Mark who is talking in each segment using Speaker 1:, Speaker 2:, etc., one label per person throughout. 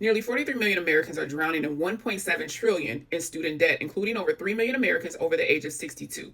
Speaker 1: Nearly 43 million Americans are drowning in 1.7 trillion in student debt, including over 3 million Americans over the age of 62.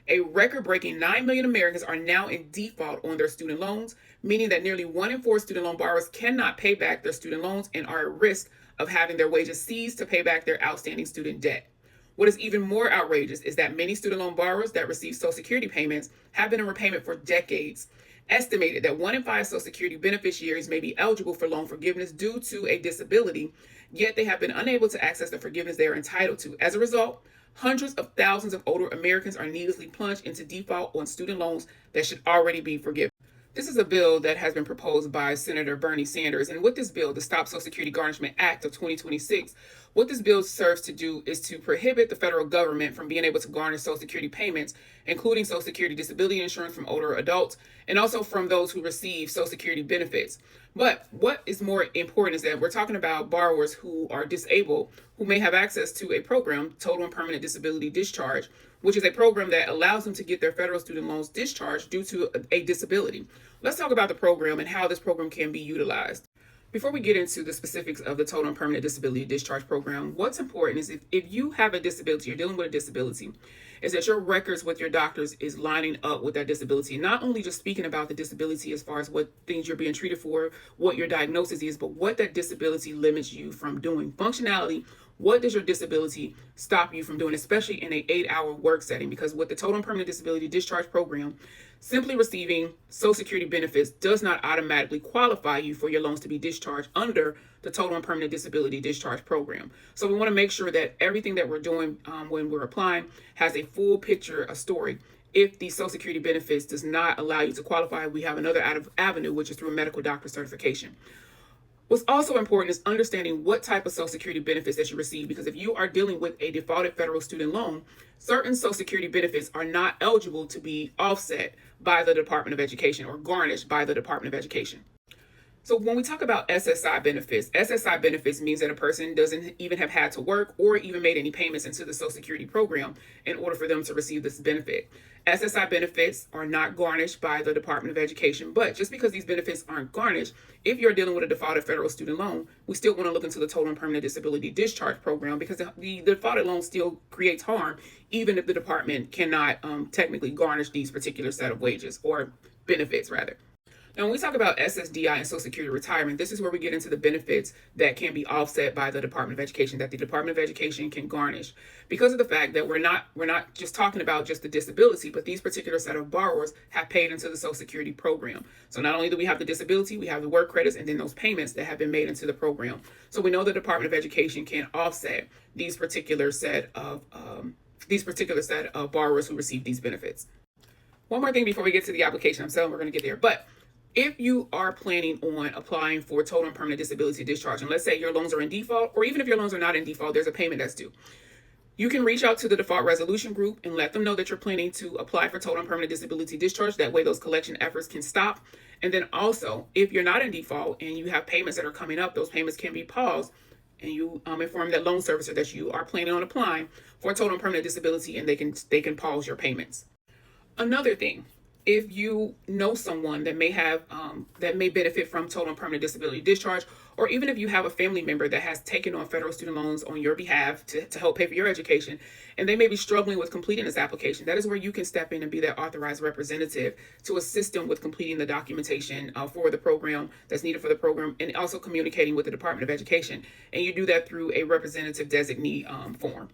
Speaker 1: A record-breaking 9 million Americans are now in default on their student loans, meaning that nearly 1 in 4 student loan borrowers cannot pay back their student loans and are at risk of having their wages seized to pay back their outstanding student debt. What is even more outrageous is that many student loan borrowers that receive Social Security payments have been in repayment for decades. Estimated that 1 in 5 Social Security beneficiaries may be eligible for loan forgiveness due to a disability, yet they have been unable to access the forgiveness they are entitled to. As a result, hundreds of thousands of older Americans are needlessly plunged into default on student loans that should already be forgiven. This is a bill that has been proposed by Senator Bernie Sanders. And with this bill, the Stop Social Security Garnishment Act of 2026, what this bill serves to do is to prohibit the federal government from being able to garnish Social Security payments, including Social Security disability insurance from older adults and also from those who receive Social Security benefits. But what is more important is that we're talking about borrowers who are disabled, who may have access to a program, Total and Permanent Disability Discharge, which is a program that allows them to get their federal student loans discharged due to a disability. Let's talk about the program and how this program can be utilized. Before we get into the specifics of the Total and Permanent Disability Discharge Program, what's important is if you have a disability, you're dealing with a disability, is that your records with your doctors is lining up with that disability. Not only just speaking about the disability as far as what things you're being treated for, what your diagnosis is, but what that disability limits you from doing. Functionality, what does your disability stop you from doing, especially in an 8-hour work setting? Because with the Total and Permanent Disability Discharge Program, simply receiving Social Security benefits does not automatically qualify you for your loans to be discharged under the Total and Permanent Disability Discharge Program. So we want to make sure that everything that we're doing when we're applying has a full picture, a story. If the Social Security benefits does not allow you to qualify, we have another avenue, which is through a medical doctor certification. What's also important is understanding what type of Social Security benefits that you receive, because if you are dealing with a defaulted federal student loan, certain Social Security benefits are not eligible to be offset by the Department of Education or garnished by the Department of Education. So when we talk about SSI benefits means that a person doesn't even have had to work or even made any payments into the Social Security program in order for them to receive this benefit. SSI benefits are not garnished by the Department of Education, but just because these benefits aren't garnished, if you're dealing with a defaulted federal student loan, we still want to look into the Total and Permanent Disability Discharge Program, because the defaulted loan still creates harm, even if the department cannot technically garnish these particular set of wages or benefits, rather. Now, when we talk about SSDI and Social Security retirement, this is where we get into the benefits that can be offset by the Department of Education, that the Department of Education can garnish, because of the fact that we're not just talking about just the disability, but these particular set of borrowers have paid into the Social Security program. So not only do we have the disability, we have the work credits, and then those payments that have been made into the program. So we know the Department of Education can offset these particular set of borrowers who receive these benefits. One more thing before we get to the application. I'm saying we're going to get there, but if you are planning on applying for Total and Permanent Disability Discharge, and let's say your loans are in default, or even if your loans are not in default, there's a payment that's due, you can reach out to the default resolution group and let them know that you're planning to apply for Total and Permanent Disability Discharge. That way those collection efforts can stop. And then also, if you're not in default and you have payments that are coming up, those payments can be paused, and you inform that loan servicer that you are planning on applying for Total and Permanent Disability, and they can pause your payments. Another thing, if you know someone that may have that may benefit from Total and Permanent Disability Discharge, or even if you have a family member that has taken on federal student loans on your behalf to help pay for your education, and they may be struggling with completing this application, that is where you can step in and be that authorized representative to assist them with completing the documentation for the program that's needed for the program, and also communicating with the Department of Education. And you do that through a representative designee form.